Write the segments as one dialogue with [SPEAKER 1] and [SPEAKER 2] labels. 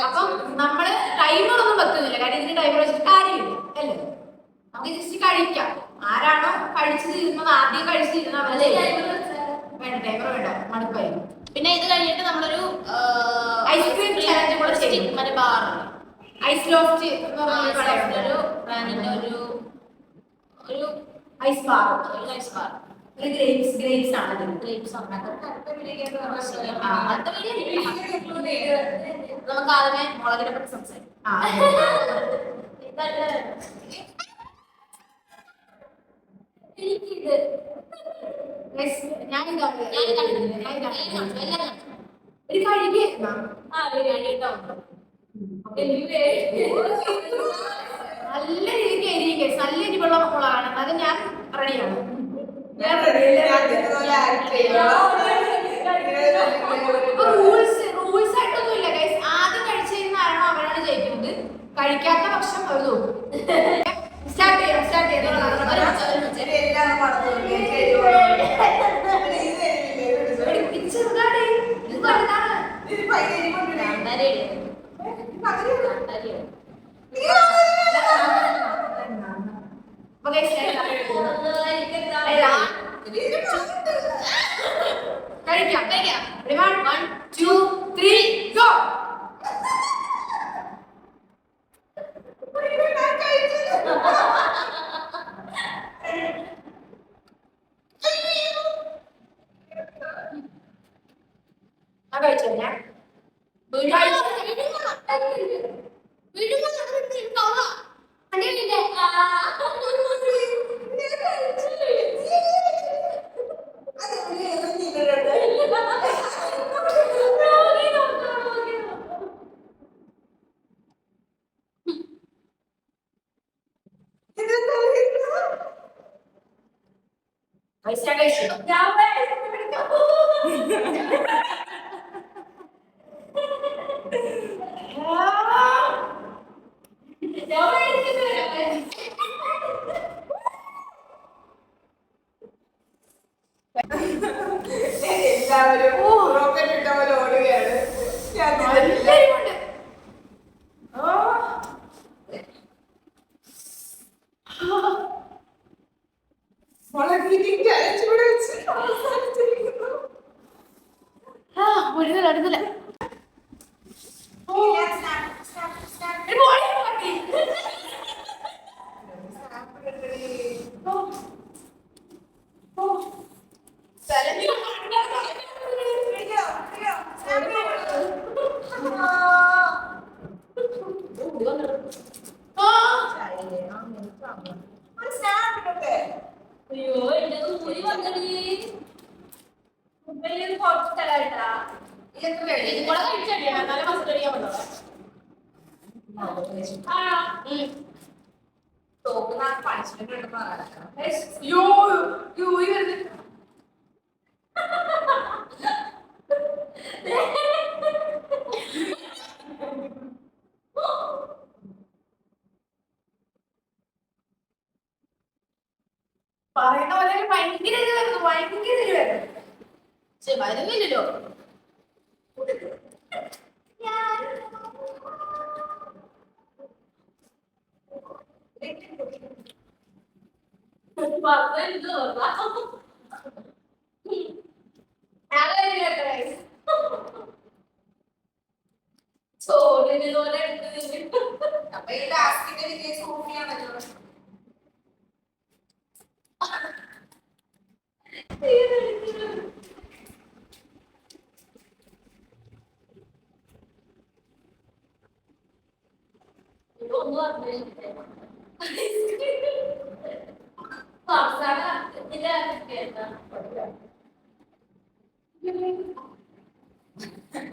[SPEAKER 1] അപ്പം നമ്മള് ടൈമറൊന്നും വെക്കുന്നില്ല, കാര്യം ഇതിന് ടൈമർ വെച്ചിട്ട് കാര്യമില്ല അല്ലേ. നമുക്ക് ജസ്റ്റ് കഴിക്കാം. ആരാണോ കഴിച്ചു തീരുന്നത്, ആദ്യം കഴിച്ചു തീരുന്നത് അവരുടെ വേണ്ട, ടൈമർ വേണ്ട, മടുപ്പായി.
[SPEAKER 2] പിന്നെ ഇത് കഴിഞ്ഞിട്ട് നമ്മളൊരു
[SPEAKER 1] ഐസ്ക്രീം ചലഞ്ച് കൂടെ ചെയ്യും.
[SPEAKER 2] മറ്റേ ബാർ
[SPEAKER 1] ഐസ് ലോഫ്റ്റ്
[SPEAKER 2] ഒരു ബ്രാൻഡിന്റെ ഒരു
[SPEAKER 1] ഐസ് ബാർ,
[SPEAKER 2] ഒരു ഐസ് ബാർ.
[SPEAKER 1] ഗ്രേപ്സ് ആണ്.
[SPEAKER 2] നമുക്ക് ആദ്യമേ മുളകിനെ പറ്റി സംസാരിക്കാം.
[SPEAKER 1] നല്ല രീതിക്ക് എരിയും, നല്ല എരിവുള്ള മുളകാണ്, അത് ഞാൻ റെഡിയാണ്. റൂൾസ് ആയിട്ടൊന്നുമില്ല ഗൈസ്. ആദ്യം കഴിച്ചിരുന്ന ആരാണോ അവരാണ് ജയിക്കുന്നത്. കഴിക്കാത്ത പക്ഷം അവർ നോക്കും. സ്റ്റാർട്ട് ചെയ്യാം. കഴിക്കാം. 1, 2, 3, go. അടുത്തില്ല. പറയുന്ന പോലെ ഭയങ്കര
[SPEAKER 2] വരുന്നില്ലല്ലോ.
[SPEAKER 3] അപ്പൊ ഈ ലാസ്റ്റിന്റെ വിജയ സൂഫിയാണല്ലോ.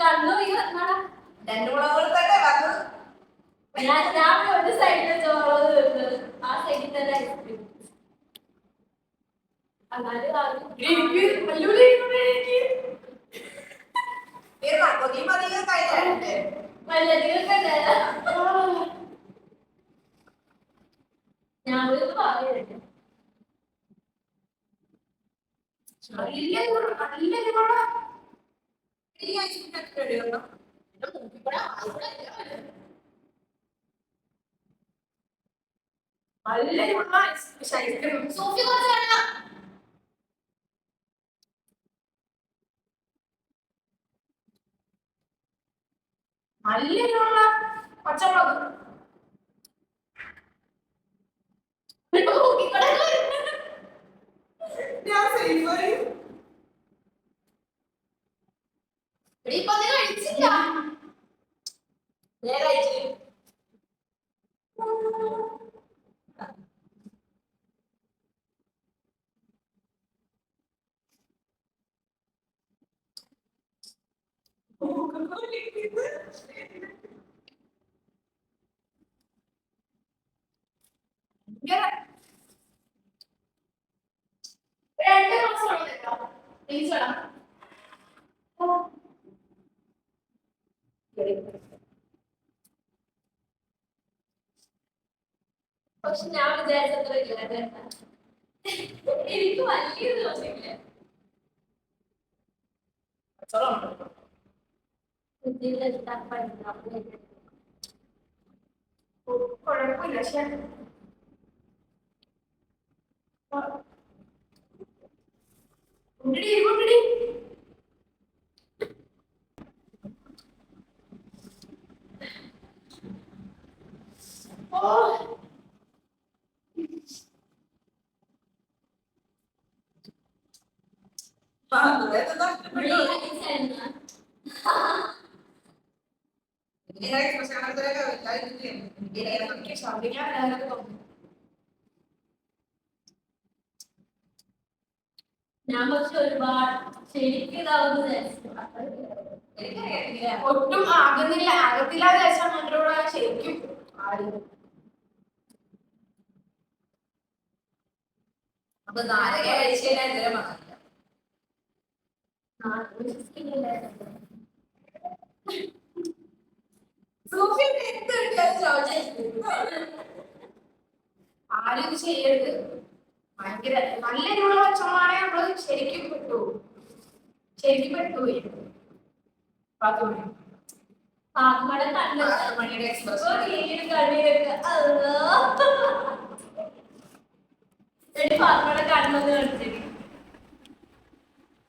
[SPEAKER 2] കണ്ണു
[SPEAKER 3] രണ്ടുമുളകൾ തന്നെ വന്നു.
[SPEAKER 2] ഞാൻ ഒരു സൈഡിൽ ചോറുള്ളത് ആ സൈഡിൽ തന്നെ ഐസ്ക്രീം. ഞാനൊരു പറയട്ടെ.
[SPEAKER 3] ഈ ആഴ്ച റെഡിയാണോ?
[SPEAKER 1] നല്ലൊരുള്ള ശൈത്യം.
[SPEAKER 2] സോഫി കുറച്ച് വെള്ളം.
[SPEAKER 1] നല്ലൊരുള്ള പച്ചമുളക്.
[SPEAKER 3] ഞാൻ സേഫ് ആയി.
[SPEAKER 2] ഇപ്പൊ നീ കഴിച്ചില്ല.
[SPEAKER 3] ഞാൻ കഴിച്ചു.
[SPEAKER 1] ഇങ്ങനെ
[SPEAKER 2] 2 മാസം ഉള്ളതല്ലോ. പ്ലീസ് വേണം. പക്ഷെ ഞാൻ വിചാരിച്ചത്ര ഇല്ല. എനിക്ക് വലിയ തോന്നിയില്ല.
[SPEAKER 1] പച്ചമുളകുണ്ട്. കുഴപ്പമില്ല. പക്ഷെ ഉണ്ടടി ഉണ്ടടി. ഓ എനിക്ക് ഛർദ്ദിക്കാൻ വരാനൊക്കെ തോന്നുന്നു.
[SPEAKER 2] ഞാൻ പക്ഷെ ഒരുപാട് ശരിക്കും ഇതാവുന്ന വിചാരിച്ചു.
[SPEAKER 1] ഒട്ടും ആകുന്നില്ല, ആകത്തില്ല വിചാരിച്ചാൽ മാത്രമേ ശരിക്കും ആയിരുന്നു.
[SPEAKER 3] അപ്പൊ നാരക കഴിച്ചു കഴിഞ്ഞാൽ ഇതുവരെ മാറില്ല. സൂഫിയൊക്കെ എന്ത് കിട്ടിയാലും ചോദിച്ചു.
[SPEAKER 1] ആരും ഇത് ചെയ്യരുത്. ഭയങ്കര നല്ല എരിവുള്ള പച്ചമുളകാണെങ്കിൽ നമ്മള് ശരിക്കും പെട്ടുപോയി. പാത്തുമണി
[SPEAKER 2] പാത്തുമ്മയുടെ കണ്ണ്
[SPEAKER 3] മണിയുടെ എക്സ്പ്രസ്
[SPEAKER 2] കണ്ണീരൊക്കെ പാത്തുമ്മയുടെ കണ്ണൊന്ന് കളിച്ചിട്ട്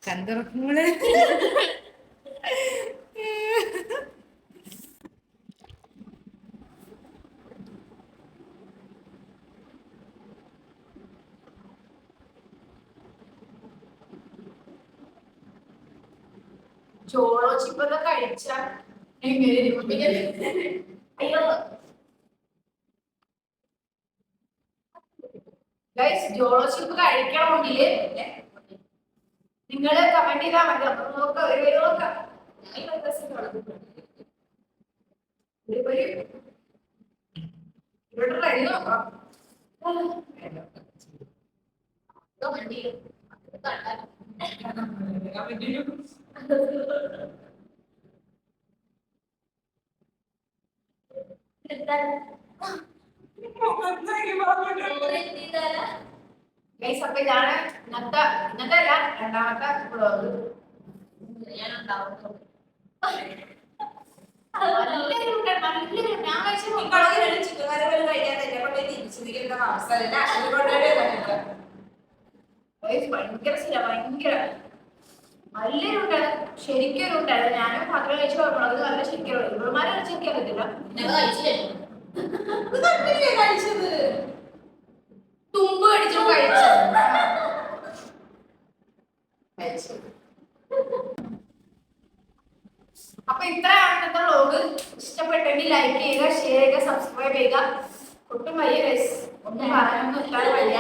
[SPEAKER 3] കണ്ടിറക്കുമ്പോള്
[SPEAKER 1] ചോളോ ചിപ്പൊക്കെ കഴിച്ചാൽ എങ്ങനെ ഇരിക്കും? അയ്യോ ഗൈസ്, ജോളോ ചിപ്പ് കഴിക്കണമെങ്കിൽ നിങ്ങൾ കമന്റ് ചെയ്താൽ മതി. അപ്പൊ നോക്കാം, നോക്കാം. ഇവിടെ ട്രൈ നോക്കാം. ഗൈസ്, അപ്പൊ ഇതാണ് ഇന്നത്തെ അല്ല രണ്ടാമത്തെ വ്ളോഗ്. നല്ലൊരു ഞാൻ കഴിച്ച
[SPEAKER 3] ചിക്കൻ കറി പോലും കഴിക്കാൻ എന്നെ കൊണ്ട് തിരിച്ചിരിക്കുന്ന അവസ്ഥ
[SPEAKER 1] ഭയങ്കര ഭയങ്കര നല്ലൊരു ഉണ്ടായിരുന്നു. ശരിക്കും ഒരു ഉണ്ടായിരുന്നു. ഞാനും മാത്രം കഴിച്ചു പറഞ്ഞത് നല്ല ശരിക്കും ഇവളുമാരെ കഴിച്ചെനിക്ക് അറിയത്തില്ല.
[SPEAKER 3] കഴിച്ചത്
[SPEAKER 1] തുമ്പ് കടിച്ചു കഴിച്ചത്. അപ്പൊ ഇത്രയാണ് ഇന്നത്തെ വ്ളോഗ്. ഇഷ്ടപ്പെട്ടെങ്കിൽ ലൈക്ക് ചെയ്യുക, ഷെയർ ചെയ്യുക, സബ്സ്ക്രൈബ് ചെയ്യുക. ഒട്ടും വയ്യ ഗൈസ്, ഒന്നും പറയാനൊന്നും ഇല്ലാതെ വയ്യ.